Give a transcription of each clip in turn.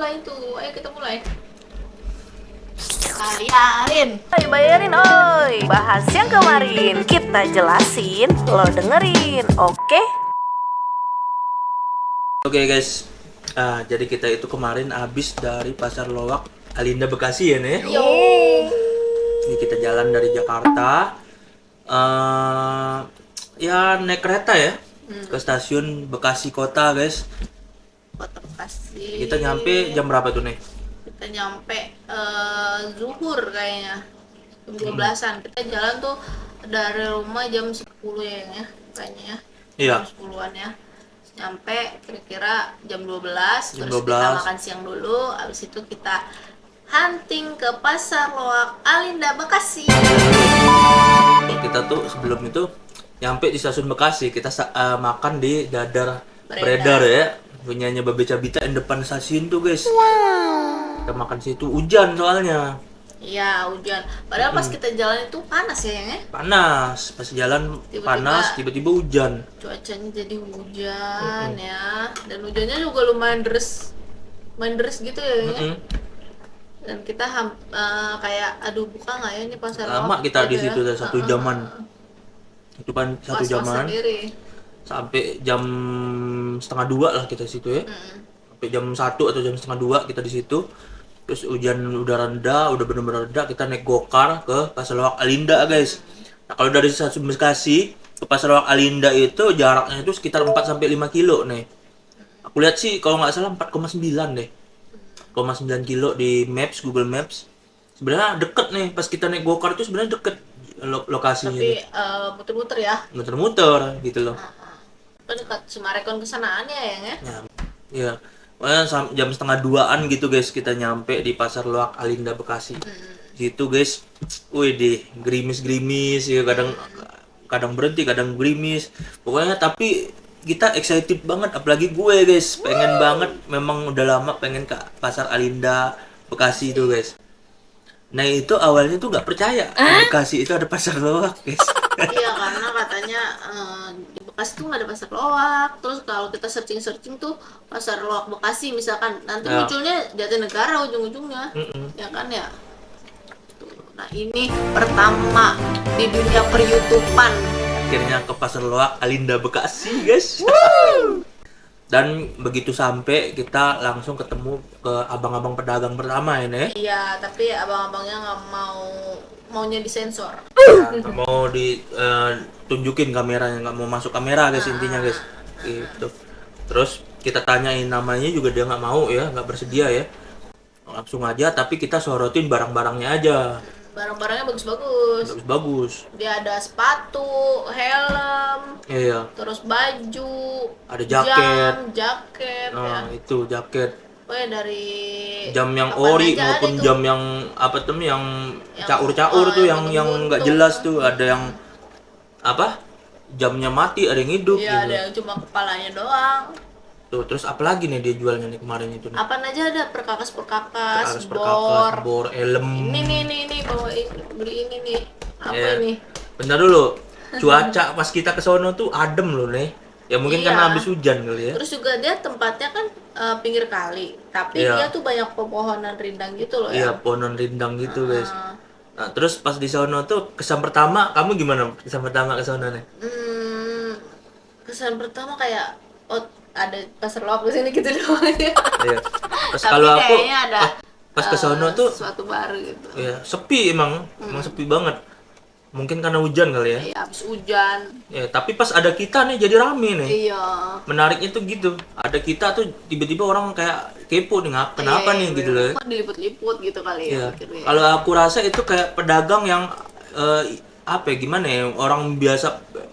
mulai itu. Ayo kita mulai. Bayarin. Bayarin oi. Bahas yang kemarin kita jelasin, lo dengerin, oke? Oke guys, jadi kita itu kemarin habis dari Pasar Loak Alinda Bekasi ya nih. Yo. Ini kita jalan dari Jakarta, ya naik kereta ya ke stasiun Bekasi Kota guys. Kota Bekasi. Kita nyampe jam berapa tuh nih? Kita nyampe zuhur kayaknya. Jam 12-an. Kita jalan tuh dari rumah jam 10 ya kayaknya ya. Iya. Jam 10-an ya. Nyampe kira-kira jam 12, Jam terus 12. kita makan siang dulu, habis itu kita hunting ke Pasar Loak Alinda Bekasi. Kita tuh sebelum itu nyampe di stasiun Bekasi, kita makan di Dadar Beredar. Beredar ya, punyanya Babe Cabita yang depan stasiun tuh guys. Kita makan situ, hujan soalnya. Iya, hujan. Padahal pas kita jalan itu panas ya, Yang ya? Panas, pas jalan Tiba-tiba- panas, tiba-tiba hujan. Cuacanya jadi hujan ya. Dan hujannya juga lumayan deras. Lumayan deras gitu ya, Yang ya? Mm-mm. Dan kita kayak aduh buka nggak ya ini Pasar Lama Loak kita gitu di ya. situ udah satu jaman. Itu kan satu Was-was jaman sendiri. sampai jam setengah 2 lah kita di situ ya. Sampai jam 1 atau jam setengah 2 kita di situ. Terus hujan udah reda, udah bener-bener reda, kita naik gokar ke Pasar Loak Alinda guys. Nah kalau dari stasiun Bekasi ke Pasar Loak Alinda itu jaraknya itu sekitar 4 sampai 5 kilo nih. Aku lihat sih kalau nggak salah 4,9 deh. 4,9 kilo di Maps, Google Maps. Sebenarnya deket nih, pas kita naik gokar itu sebenarnya deket lokasinya. Tapi muter-muter ya. Muter-muter gitu loh. Kan dekat Sumarekon kesanaannya ya, Yang ya. Ya, ya. Pokoknya jam setengah 2-an gitu guys kita nyampe di Pasar Loak Alinda Bekasi. Gitu guys. Wih deh, gerimis-gerimis ya kadang berhenti, kadang gerimis. Pokoknya tapi kita excited banget apalagi gue guys. Pengen banget, memang udah lama pengen ke Pasar Alinda Bekasi itu guys. Nah itu awalnya tuh nggak percaya di Bekasi itu ada Pasar Loak guys. Iya, karena katanya di Bekasi tuh nggak ada Pasar Loak. Terus kalau kita searching tuh Pasar Loak Bekasi misalkan, nanti Ya. munculnya Jatinegara ujung-ujungnya. Mm-mm. Ya kan ya. Tuh. Nah ini pertama di dunia per-YouTubean. Akhirnya ke Pasar Loak Alinda Bekasi guys. Dan begitu sampai kita langsung ketemu ke abang-abang pedagang pertama ini. Iya, tapi abang-abangnya nggak maunya disensor. Nggak mau ditunjukin kameranya, nggak mau masuk kamera guys intinya guys. Gitu. Terus kita tanyain namanya juga dia nggak mau ya, nggak bersedia ya. Langsung aja, tapi kita sorotin barang-barangnya aja. Barang-barangnya bagus-bagus. Bagus. Dia ada sepatu, helm, Iya. terus baju, Ada jaket. jaket ya. Nah, itu jaket. Pokoknya dari Jam yang kapan ori aja ada maupun itu. jam yang apa tuh yang caur-caur tuh yang nggak buntung-buntung. jelas tuh, ada yang apa jamnya mati, ada yang hidup Iya, gitu. ada yang cuma kepalanya doang. Tuh terus apa lagi nih dia jualnya nih kemarin itu nih? Apaan aja ada perkakas, Alas bor. bor, helm. Ini bawain beli ini nih. Apa Ya. ini? Bentar dulu, cuaca pas kita ke sono tuh adem loh nih. Ya mungkin Iya. karena habis hujan kali ya. Terus juga dia tempatnya kan pinggir kali, tapi Iya. dia tuh banyak pepohonan rindang gitu loh Iya, ya. pohon rindang gitu guys. Ah. Nah terus pas di sono tuh kesan pertama kamu gimana? Kesan pertama ke sono nih? Kesan pertama kayak ada Pasar Loak di sini gitu doang ya. Iya. Pas Tapi kalau aku kayaknya ada pas ke sono tuh sesuatu baru gitu. ya sepi emang sepi banget. Mungkin karena hujan kali ya. Iya, habis hujan. Ya, tapi pas ada kita nih jadi rame nih. Iya. Menariknya tuh gitu. Ada kita tuh tiba-tiba orang kayak kepo nih, kenapa Iya, nih gitu loh. Kok diliput-liput gitu kali Iya. ya. mikirnya. Kalau aku rasa itu kayak pedagang yang apa ya, gimana ya? Orang biasa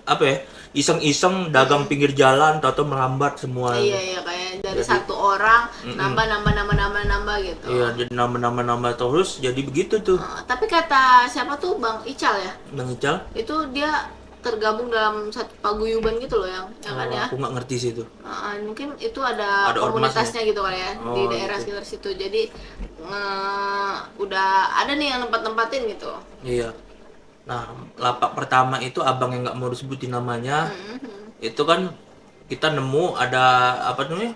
apa ya? Iseng-iseng dagang pinggir jalan atau melambat semua. Iya, kayak dari satu orang nambah gitu. Iya, jadi nambah terus jadi begitu tuh. Tapi kata siapa tuh Bang Ical ya? Bang Ical, Itu dia tergabung dalam satu paguyuban gitu loh yang kan ya. aku nggak ngerti sih itu. Mungkin itu ada Ada komunitasnya gitu kali ya di Oh, daerah gitu. sekitar situ. Jadi udah ada nih yang tempat-tempatin gitu. Iya. Nah, lapak pertama itu abang yang nggak mau disebutin namanya. Itu kan kita nemu ada apa namanya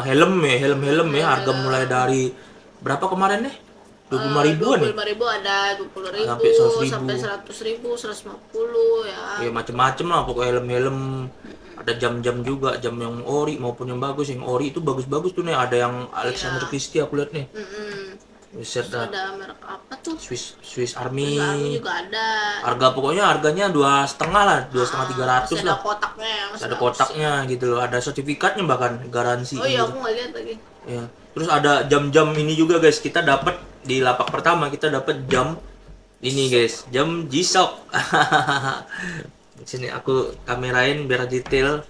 helm ya, harga mulai dari berapa kemarin nih? 25 ribuan ya? 25.000 ada 20.000 Sampai 100.000. sampai 100.000, 150 ya. Ya macem-macem lah pokoknya helm-helm. Ada jam-jam juga, jam yang ori maupun yang bagus. Yang ori itu bagus-bagus tuh nih, ada yang Alexander Christie aku lihat nih. Buset dah. Ada merek apa tuh? Swiss Army. Army juga ada. Harganya 2,5 lah, 2,5 300 Masih lah. ada kotaknya ya, masih Ada bagus kotaknya gitu loh, ada sertifikatnya bahkan garansi. ya. Oh iya, gitu. aku nggak lihat lagi. Ya. Terus ada jam-jam ini juga guys, kita dapat di lapak pertama kita dapat jam ini guys, jam G-Shock. Sini aku kamerain biar detail.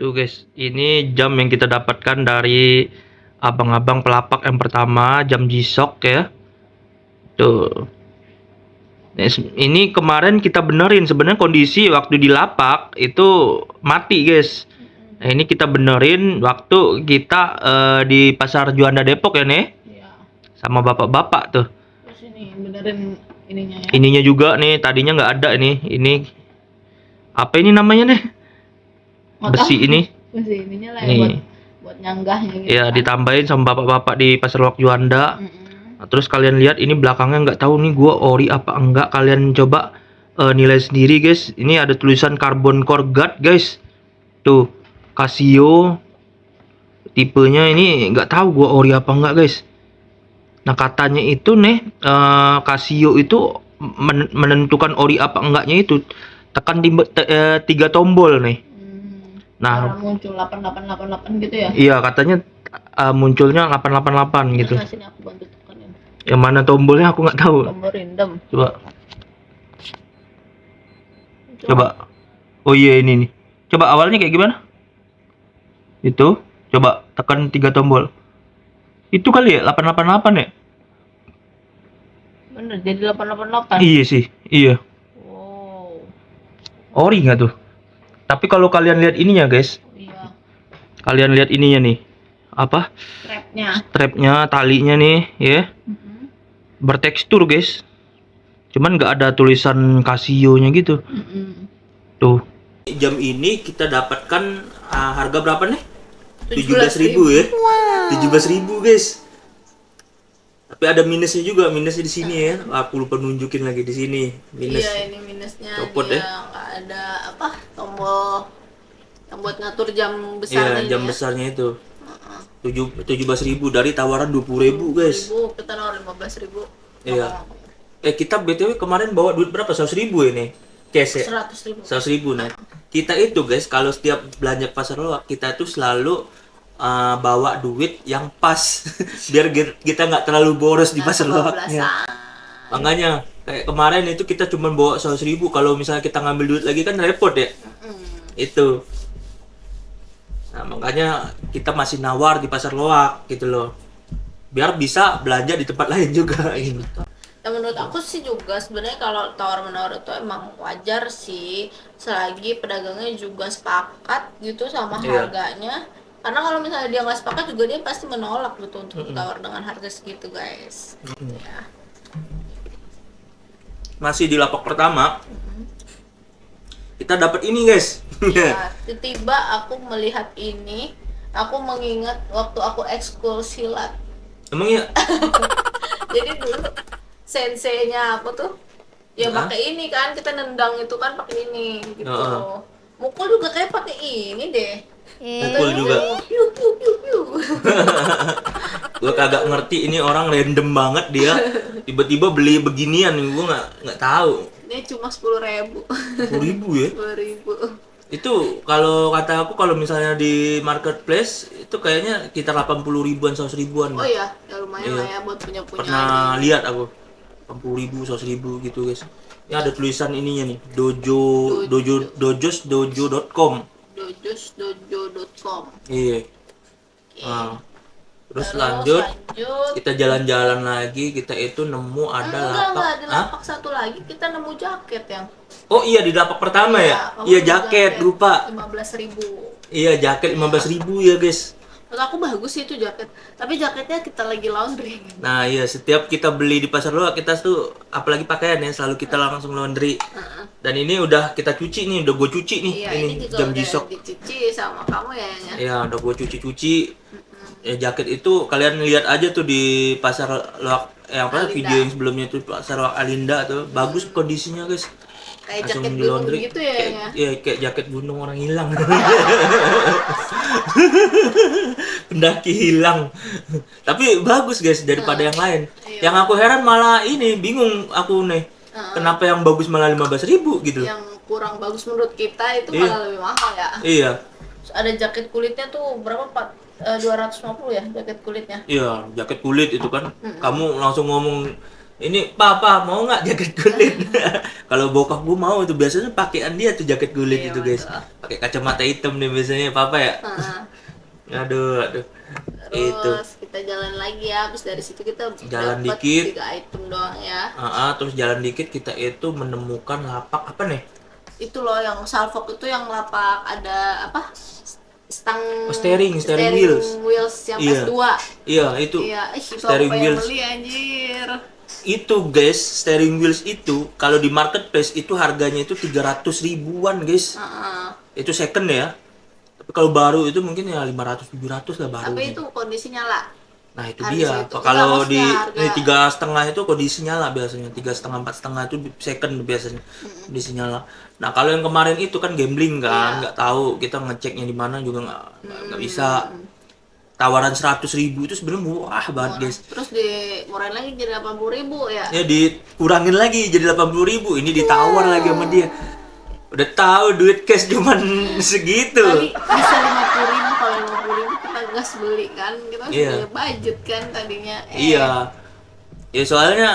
Tuh guys, ini jam yang kita dapatkan dari abang-abang pelapak yang pertama, jam G-Shock ya. Tuh. Ini kemarin kita benerin, sebenarnya kondisi waktu di lapak itu mati guys. Nah, ini kita benerin waktu kita di Pasar Juanda Depok ya nih, Iya. sama bapak-bapak tuh. Terus ini benerin ininya ya. Ininya juga nih, tadinya nggak ada nih. Ini apa ini namanya nih? Besi ini. Besi ininya lah Nih. ya buat nyanggahnya gitu. Ya ditambahin sama bapak-bapak di Pasar Loak Juanda. Nah, terus kalian lihat ini belakangnya, nggak tahu nih gua ori apa enggak, kalian coba nilai sendiri guys. Ini ada tulisan carbon core guard guys. Tuh, Casio tipenya ini nggak tahu gua ori apa enggak guys. Nah katanya itu nih Casio itu menentukan ori apa enggaknya itu tekan 3 tombol nih. Nah, muncul 8888 gitu ya. iya katanya munculnya 888 gitu. Nah, sini aku bantu tekanin. Yang mana tombolnya aku nggak tahu. Tombol random. Coba. Oh iya ini nih. Coba awalnya kayak gimana? Itu. Coba tekan 3 tombol. Itu kali ya 888 ya? Bener, jadi 888. Iya sih. Iya. Wow. Ori nggak tuh? Tapi kalau kalian lihat ininya guys. Iya. Kalian lihat ininya nih. Apa? Strapnya, talinya nih ya. Bertekstur guys. Cuman nggak ada tulisan Casio-nya gitu. Tuh. Jam ini kita dapatkan harga berapa nih? 17.000 ya. 17.000 guys. Tapi ada minusnya juga, minusnya di sini ya. Aku lupa nunjukin lagi di sini. Minus. Iya, ini minusnya. Copot dia ya. nggak ada apa tombol yang buat ngatur jam Iya, besarnya. jam besarnya itu. 17.000 dari tawaran 20.000 guys. 20.000, kita nawarin 15.000. Iya. Kita BTW kemarin bawa duit berapa? 100.000 ini. Cash ya? 100.000. 100.000 nah. Kita itu guys, kalau setiap belanja ke pasar loak, kita tuh selalu bawa duit yang pas biar kita nggak terlalu boros di pasar loaknya. Makanya kayak kemarin itu kita cuma bawa 100.000, kalau misalnya kita ngambil duit lagi kan repot ya. Itu. Nah, makanya kita masih nawar di pasar loak gitu loh. Biar bisa belanja di tempat lain juga gitu. Ya menurut aku sih juga sebenarnya kalau tawar menawar itu emang wajar sih, selagi pedagangnya juga sepakat gitu sama harganya. Karena kalau misalnya dia nggak sepakat juga dia pasti menolak gitu untuk ditawar dengan harga segitu guys. Ya. Masih di lapak pertama, kita dapat ini guys. Ya, tiba-tiba aku melihat ini, aku mengingat waktu aku ekskul silat. Emang ya? Jadi dulu senseinya aku tuh ya pakai ini kan, kita nendang itu kan pakai ini gitu. Mukul juga kayak pakai ini deh. Mukul juga. Piu piu piu piu. Gue kagak ngerti ini orang random banget dia tiba-tiba beli beginian, gue nggak tahu. Ini cuma 10.000. 10.000 ya? 10.000. Itu kalau kata aku, kalau misalnya di marketplace itu kayaknya sekitar 80 ribuan, 100 ribuan. Oh iya, ya lumayan lah ya buat punya Pernah lihat aku 80.000, 100.000 gitu guys. Ini ada tulisan ininya nih, dojosdojo.com. dojosdojo.com. Iya. Nah, terus lanjut kita jalan-jalan lagi, kita itu nemu ada enggak, di lapak satu lagi kita nemu jaket yang oh iya, di lapak pertama ya? Iya, jaket, lupa. 15.000. Iya, jaket 15.000 ya guys. Menurut aku bagus sih itu jaket, tapi jaketnya kita lagi laundry. Nah iya, setiap kita beli di pasar loak, kita tuh apalagi pakaian ya, selalu kita langsung laundry. Dan ini udah kita cuci nih, udah gue cuci nih. Iya, Ini ini juga jam udah G-Shock. dicuci sama kamu ya. Iya, udah gue cuci-cuci. Ya, jaket itu kalian lihat aja tuh di pasar loak, apa Alinda. video yang sebelumnya tuh pasar loak Alinda tuh bagus kondisinya guys. Kayak Langsung jaket di gunung laundry. gitu ya. Kayak jaket gunung orang hilang. Pendaki hilang. Tapi bagus guys daripada yang lain. Iya. Yang aku heran malah ini bingung aku nih. Kenapa yang bagus malah 15.000 gitu. Yang kurang bagus menurut kita itu Iya. malah lebih mahal ya. Iya. Terus ada jaket kulitnya tuh berapa 250 ya jaket kulitnya. Iya, jaket kulit itu kan. Kamu langsung ngomong, ini papa mau nggak jaket kulit? Kalau bokap gue mau itu biasanya pakaian dia tuh jaket kulit Iya, itu guys. betul. Pakai kacamata hitam nih biasanya papa ya. Aduh. Itu. Terus kita jalan lagi ya, habis dari situ kita Jalan dapat dikit. 3 item doang ya. Terus jalan dikit kita itu menemukan lapak apa nih? Itu loh yang salfok itu yang lapak ada apa? Steering wheels. yang Iya. PS2. Iya, itu. Iya, itu Steering aku pengen wheels. beli anjir. Itu guys, steering wheels itu kalau di marketplace itu harganya itu 300 ribuan guys. Itu second ya. Tapi kalau baru itu mungkin ya 500-700 lah baru. Tapi itu kondisi nyala. Nah itu harga dia. segitu. Kalau Enggak, di maksudnya ini harga. 3,5 itu kondisi nyala biasanya. 3,5 4,5 itu second biasanya kondisi nyala. Nah kalau yang kemarin itu kan gambling kan, nggak tahu kita ngeceknya di mana juga nggak bisa. Tawaran 100.000 itu sebenarnya murah banget guys. Terus dimurahin lagi jadi 80.000 ya. Ya dikurangin lagi jadi 80.000. Ini ditawar lagi sama dia. Udah tahu duit cash cuman segitu. Tadi bisa 50.000, kalau 50.000 kita gas beli kan. Kita Iya. sudah budget kan tadinya. Iya. Ya soalnya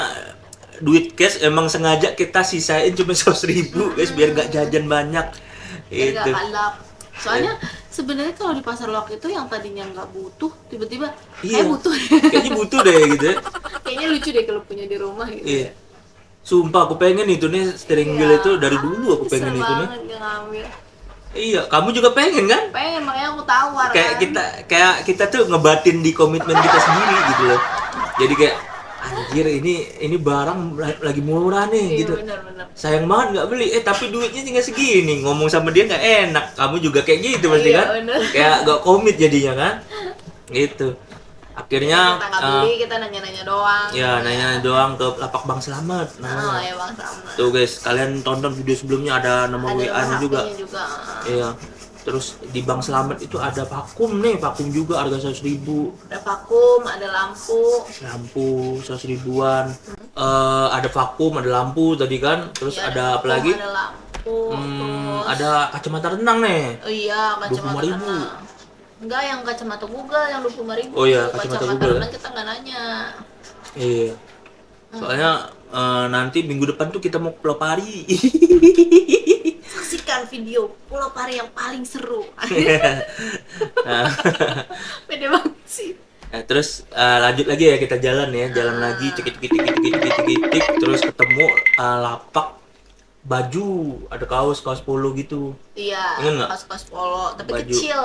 duit cash emang sengaja kita sisain cuma 100.000 guys biar gak jajan banyak. Biar nggak Itu. kalap. Soalnya sebenarnya kalau di pasar loak itu yang tadinya nggak butuh tiba-tiba Iya. kayak butuh. Kayaknya butuh deh gitu ya. Kayaknya lucu deh kalau punya di rumah gitu. Iya. Sumpah aku pengen itu nih steering wheel itu dari dulu aku pengen itu nih. banget nggak ngambil. Iya, kamu juga pengen kan? Pengen, makanya aku tawar Kayak kan. kita tuh ngebatin di komitmen kita sendiri gitu loh. Jadi kayak anjir ini barang lagi murah nih Iya, gitu. benar-benar. Sayang banget nggak beli, tapi duitnya tinggal segini. Ngomong sama dia nggak enak. Kamu juga kayak gitu pasti Iya, kan? bener. Kayak nggak komit jadinya kan? Gitu. Akhirnya Kita nggak beli, kita nanya-nanya doang. ya nanya doang ke lapak Bang Selamat Oh namanya. ya Bang sama. Tuh guys, kalian tonton video sebelumnya ada nama Ada WA-nya nomor juga. HP-nya juga. Iya. Terus di Bang Selamat itu ada vakum nih, vakum juga harga 100.000. Ada vakum, ada lampu. Lampu 100 ribuan. Ada vakum, ada lampu tadi kan. Terus Iya, ada apa vakum, lagi? Ada lampu. Terus Ada kacamata renang nih. oh iya, kacamata 25.000. renang. Enggak, yang kacamata Google yang 25.000. Oh iya, kacamata Google. renang kita nggak nanya. Iya. Soalnya nanti minggu depan tuh kita mau ke Pulau Pari. Saksikan video Pulau Pari yang paling seru. Nah, Pede banget sih. terus lanjut lagi ya kita jalan ya, jalan lagi cekik terus ketemu lapak baju, ada kaos polo gitu. Iya, Ingat nggak? kaos-kaos polo, tapi Baju. kecil.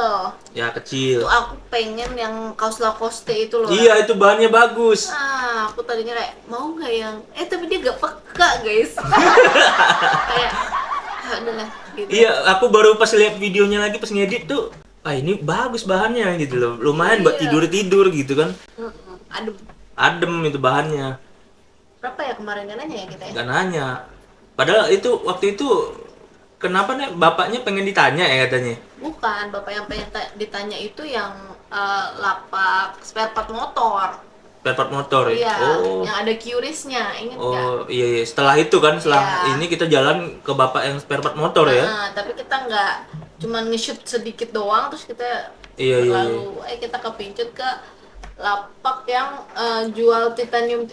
Ya kecil. Tuh aku pengen yang kaos Lacoste itu loh. Iya, itu bahannya bagus. Nah, aku tadinya kayak mau nggak yang, tapi dia gak peka guys. Kayak, udahlah gitu. Iya, aku baru pas lihat videonya lagi pas ngedit tuh, ini bagus bahannya gitu loh. Lumayan buat Iya. tidur gitu kan. Aduh, Adem itu bahannya. berapa ya kemarin kan nanya ya kita ya? Gak nanya. Padahal itu waktu itu kenapa nih bapaknya pengen ditanya ya katanya. Bukan, bapak yang pengen ditanya itu yang lapak spare part motor. Spare part motor ya. Iya, Oh. yang ada QRIS-nya, inget nggak? Oh iya. Setelah itu kan, setelah Iya. ini kita jalan ke bapak yang spare part motor ya. Nah, tapi kita nggak cuman nge-shoot sedikit doang, terus kita Iya. lalu kita kepincut ke lapak yang jual titanium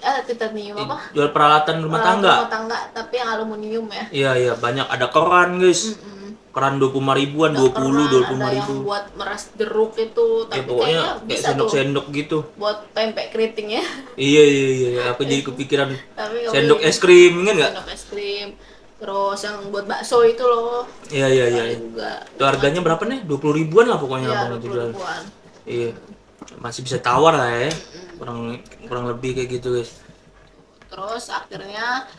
apa? Jual peralatan rumah tangga. Rumah tangga, tapi yang aluminium ya. Iya, banyak ada keran, guys. Keran 25 ribuan, 20, Keran, 25 ada ribu. yang buat meras jeruk itu, Ya tapi pokoknya kayaknya kayak bisa tuh sendok-sendok gitu. buat pempek keriting ya. Iya. Aku jadi kepikiran Tapi nggak sendok beli. es krim, ingat nggak? Sendok es krim. Terus yang buat bakso itu loh. Iya. Ada juga. Itu harganya berapa nih? 20 ribuan lah pokoknya Iya, abang itu 20 jual. ribuan. Iya. Masih bisa tawar lah ya. Kurang lebih kayak gitu, guys. Terus akhirnya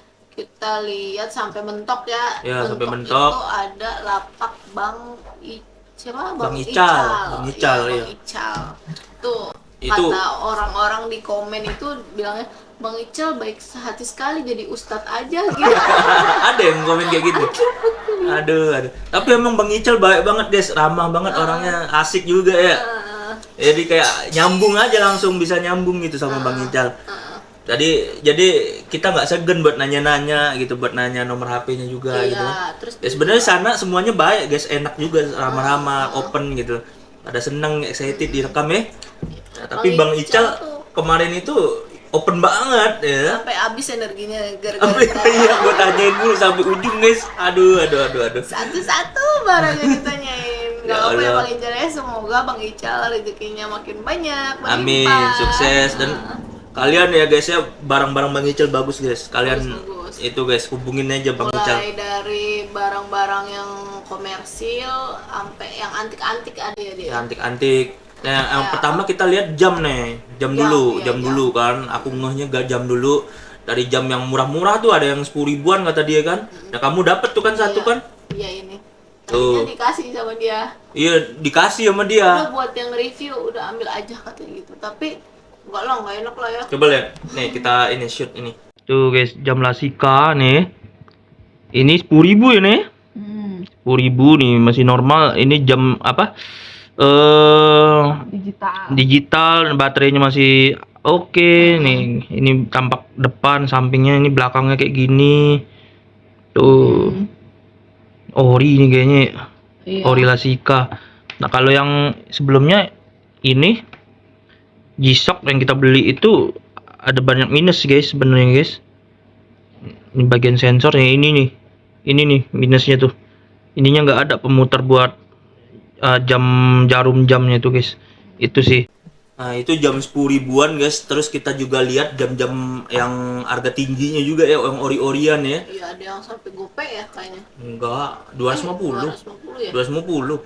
kita lihat sampai mentok ya. Ya, sampai mentok. Itu ada lapak siapa? Bang Ical. Bang Ical, Iya, iya. Bang Ical. Tuh, Itu kata orang-orang di komen itu bilangnya Bang Ical baik hati sekali jadi ustadz aja gitu. ada yang komen kayak gitu. Aduh. Tapi emang Bang Ical baik banget, guys. Ramah banget orangnya, asik juga ya. Jadi kayak nyambung aja, langsung bisa nyambung gitu sama Bang Ical. Jadi kita nggak segan buat nanya-nanya gitu, buat nanya nomor HP-nya juga Iya, gitu. terus Ya sebenarnya sana semuanya baik, guys. Enak juga, ramah-ramah, open gitu. Ada seneng, excited direkam ya. Nah, tapi Bang Ical kemarin itu open banget ya. sampai habis energinya gara-gara Iya, gue tanyain dulu sampai ujung, guys. Aduh. satu-satu barangnya ditanyain. Gak Ya apa ya Allah. Bang Ical ya, semoga Bang Ical rezekinya makin banyak, Amin, berlimpah. sukses. Dan kalian ya guys ya, barang-barang Bang Ical bagus, guys. Kalian Bagus. itu guys, hubungin aja Bang Ical. Mulai dari barang-barang yang komersil sampai yang antik-antik ada ya dia. Ya, antik-antik. Nah, yang Ya. pertama kita lihat jam nih. Jam dulu, iya, jam jam. dulu kan. Aku ngehnya gak jam dulu. Dari jam yang murah-murah tuh ada yang 10 ribuan kata dia kan. Nah, kamu dapet tuh kan satu Iya. kan? Iya ini. Tuh. Tadinya dikasih sama dia. Iya, dikasih sama dia. Udah buat yang review udah ambil aja katanya gitu. Tapi nggak enak lah ya. Coba lihat. Nih, kita ini shoot ini. Tuh guys, jam Lasika nih. Ini 10.000 ya nih. 10.000 nih, masih normal. Ini jam apa? Digital, baterainya masih oke nih. Ini tampak depan, sampingnya, ini belakangnya kayak gini. Tuh. Ori ini kayaknya. Iya. Ori Lasika. Nah, kalau yang sebelumnya ini G-Shock yang kita beli itu ada banyak minus, guys, sebenarnya, guys. Ini bagian sensornya ini nih. Ini nih minusnya tuh. Ininya nggak ada pemutar buat jarum jamnya itu, guys. Itu sih. Nah, itu jam 10 ribuan, guys. Terus kita juga lihat jam-jam yang harga tingginya juga ya, yang ori-orian ya. Iya, ada yang sampai gope ya kayaknya. Enggak, 250. 250 ya. 250.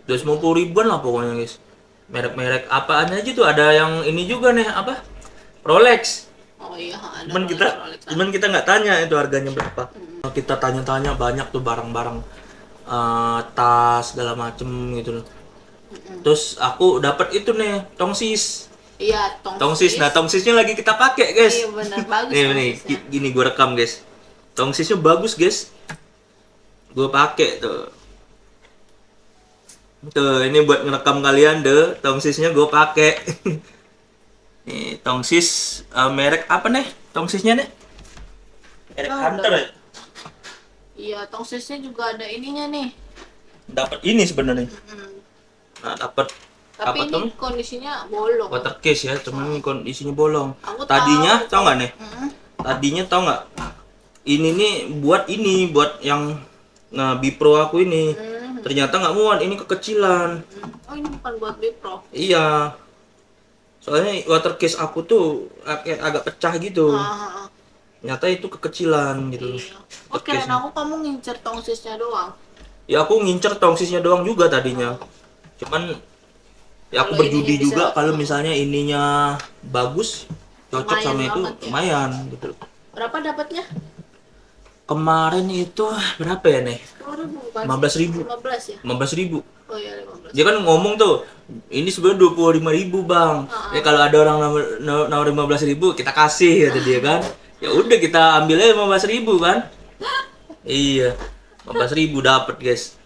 250 ribuan lah pokoknya, guys. Merek-merek apaan aja tuh, ada yang ini juga nih, apa? Rolex. Oh iya, ada Cuman Rolex. kita nggak tanya itu harganya berapa. Kita tanya-tanya banyak tuh barang-barang tas segala macem gitu. Terus aku dapat itu nih tongsis. Iya, Tongsis. Nah, tongsisnya lagi kita pakai, guys. Iya benar, bagus. Nih, tongsisnya. gini gue rekam, guys. Tongsisnya bagus, guys. Gue pakai tuh. Tuh, ini buat ngerekam kalian deh. Tongsisnya gue pakai. Nih, tongsis merek apa nih? Tongsisnya nih? Merek Oh, Hunter ya? Iya, tongsisnya juga ada ininya nih. Dapat ini sebenarnya. Nah, dapat Tapi apa ini tuh? kondisinya bolong. Water case ya, cuman ini kondisinya bolong. Aku Tadinya tahu. tau nggak nih? Tadinya tau nggak? Ini nih buat yang Bipro aku ini. Ternyata nggak muat, ini kekecilan. Oh, ini bukan buat Bipro. Iya. Soalnya water case aku tuh agak pecah gitu. Ternyata itu kekecilan gitu. Iya. Oh, kirain aku kamu ngincer tongsisnya doang. Ya aku ngincer tongsisnya doang juga tadinya. Cuman ya aku Kalau berjudi ininya juga bisa- kalau misalnya ininya bagus, cocok Lumayan sama itu banget ya. lumayan gitu. Berapa dapatnya? Kemarin itu berapa ya nih? 10.000 bukan? 15.000. 15 ya? 15.000. Oh iya, 15. Dia kan ngomong tuh, ini sebenarnya 25.000 bang. Ya kalau ada orang nawar 15.000 kita kasih kata dia kan. Ya udah kita ambil aja 15.000 kan. Iya, 15.000 dapat guys.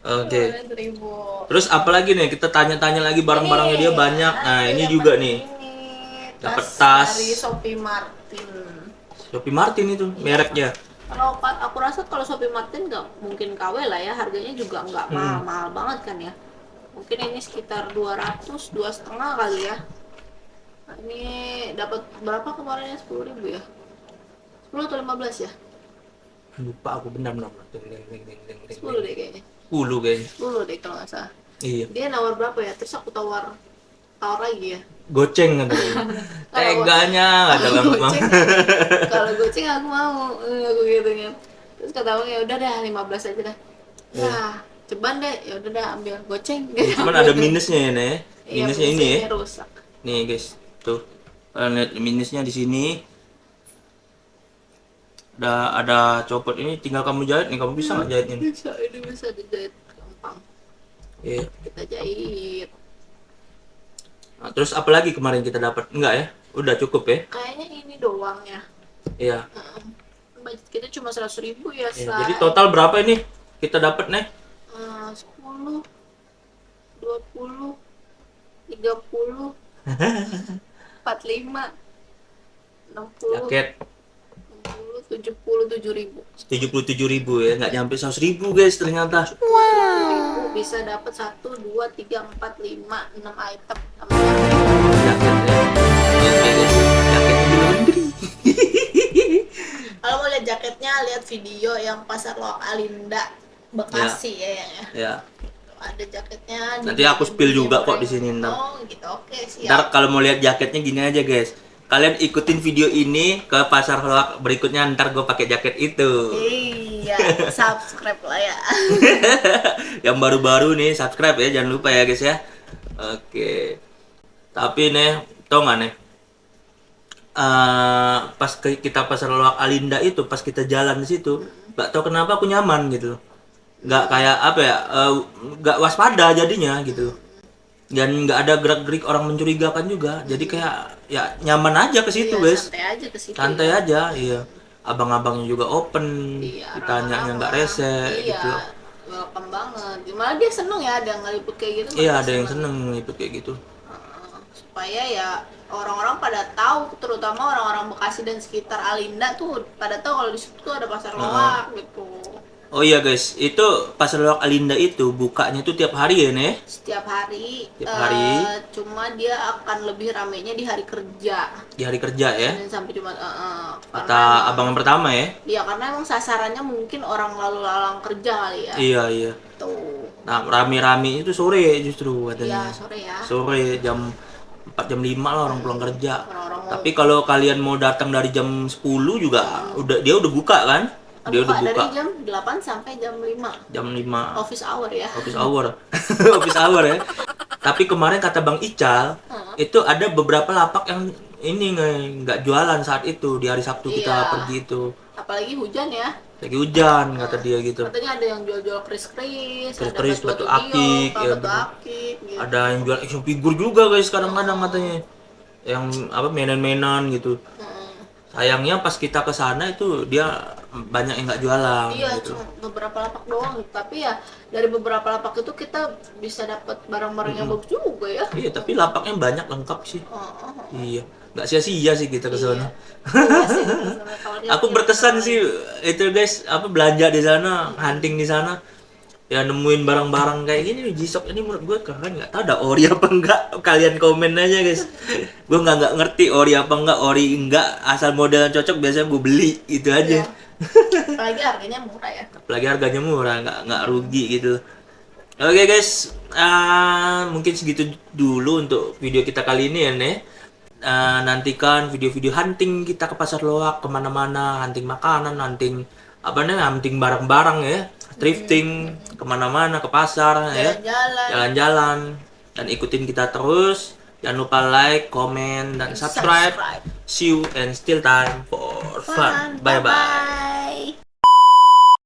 Oke. 15.000. Terus apalagi nih, kita tanya-tanya lagi barang-barangnya dia banyak. Nah ini juga nih, dapat tas. Dari Shopee Martin. Shopee Martin itu mereknya. Kalau aku rasa kalau Shopee Martin nggak mungkin KW lah ya, harganya juga nggak mahal-mahal banget kan ya. Mungkin ini sekitar 200, 2,5 kali ya. Nah, ini dapat berapa kemarinnya? 10.000 ya? 10 atau 15 ya? Lupa aku benar-benar. 10 deh kayaknya. 10 kayaknya. 10 deh kalau nggak salah. Iya. Dia nawar berapa ya? Terus aku tawar lagi ya. Goceng katanya. Teganya ada bang. Goceng. Kalau goceng aku mau, aku gitu kan. Terus kata abang ya udah dah 15 aja dah. Nah, ceban deh, ya udah dah ambil goceng. Cuman ada minusnya ya nih. Iya, Minusnya ini ya. mesinnya rusak. Nih guys, tuh. Kalian lihat minusnya di sini. ada copot ini, tinggal kamu jahit nih. Kamu bisa nggak jahit ini? Bisa, ini bisa dijahit gampang. Iya. Kita jahit. Nah, terus apa lagi kemarin kita dapat? Enggak ya? Udah cukup ya? Kayaknya ini doang ya. Iya. Budget kita cuma 100.000 ya, Iya, Say. jadi total berapa ini kita dapat nih? 10, 20, 30, 45, 60, Jaket 60, 77.000. 77.000 ya, nggak nyampe 100.000 guys ternyata. 1.000 bisa dapat 1, 2, 3, 4, 5, 6 item. Jaket ya. Oke guys, jaketnya di laundry. Kalau mau lihat jaketnya, lihat video yang Pasar Loak Alinda Bekasi ya. Ya. Tuh, ada jaketnya. Nanti aku spill juga kok di sini ntar. Oh gitu, oke siap. Ntar kalau mau lihat jaketnya gini aja guys. Kalian ikutin video ini ke Pasar Loak berikutnya, ntar gue pakai jaket itu. Iya, subscribe lah ya. Yang baru-baru nih subscribe ya, jangan lupa ya guys ya. Oke. Tapi nih, tau nggak nih? Pas kita Pasar Loak Alinda itu, pas kita jalan di situ, nggak tahu kenapa aku nyaman gitu. Nggak kayak apa ya? Nggak waspada jadinya gitu. Dan nggak ada gerak-gerik orang mencurigakan juga. Jadi kayak ya nyaman aja ke situ Iya, guys. santai aja ke situ. Santai aja, iya. Abang-abangnya juga open, Iya, ditanyanya nggak rese iya, gitu. welcome banget. Malah dia seneng ya ada yang ngeliput kayak gitu. Iya, malah ada yang seneng gitu kayak gitu. Supaya ya orang-orang pada tahu, terutama orang-orang Bekasi dan sekitar Alinda tuh pada tahu kalau di situ tuh ada pasar loak gitu. Oh iya guys, itu Pasar Loak Alinda itu bukanya tuh tiap hari ya nih. Setiap hari. Tiap hari. Cuma dia akan lebih ramainya di hari kerja. Di hari kerja ya. Dan sampai Jumat. Kata abang yang pertama ya. Iya, karena emang sasarannya mungkin orang lalu lalang kerja kali ya. Iya, iya. Tuh. Nah, rame-rame itu sore justru Iya, katanya. sore ya. Sore jam 4 jam 5 lah orang pulang kerja. Orang-orang mau Tapi kalau kalian mau datang dari jam 10 juga dia udah buka kan? Dia udah dari buka jam 8 sampai jam 5. jam 5 Office hour ya. office hour. Office hour ya. Tapi kemarin kata Bang Ical, itu ada beberapa lapak yang ini nggak jualan saat itu di hari Sabtu kita Iya. pergi itu. Apalagi hujan ya. Lagi hujan kata dia gitu. Katanya ada yang jual-jual kris-kris, ada Kris-kris, batu akik, giok, ya, batu bener. akik gitu. Ada yang jual action figure juga guys kadang-kadang katanya. Yang apa mainan-mainan gitu. Sayangnya pas kita ke sana itu dia banyak yang nggak jualan Iya, gitu. cuma beberapa lapak doang. Tapi ya dari beberapa lapak itu kita bisa dapat barang-barang yang bagus juga ya. Iya, tapi lapaknya banyak lengkap sih. Heeh. Iya, nggak sia-sia sih kita ke sana. Iya sih, sama kawannya Aku punya berkesan kenangan. sih itu guys, apa belanja di sana, hunting di sana. Ya nemuin barang-barang kayak gini G-Shock ini menurut gue keren, nggak tahu ada ori apa enggak, kalian komen aja guys. Gue nggak ngerti ori apa enggak, ori enggak, asal model yang cocok biasanya gue beli itu aja. Iya. Apalagi harganya murah ya. Apalagi harganya murah, nggak rugi gitu. Oke guys, mungkin segitu dulu untuk video kita kali ini ya nih. Nantikan video-video hunting kita ke Pasar Loak, kemana-mana, hunting makanan, hunting apa nih, hunting barang-barang ya, thrifting, kemana-mana ke pasar ya, Jalan-jalan. jalan-jalan, dan ikutin kita terus. Jangan lupa like, comment, dan subscribe. See you and still time for fun. Bye bye.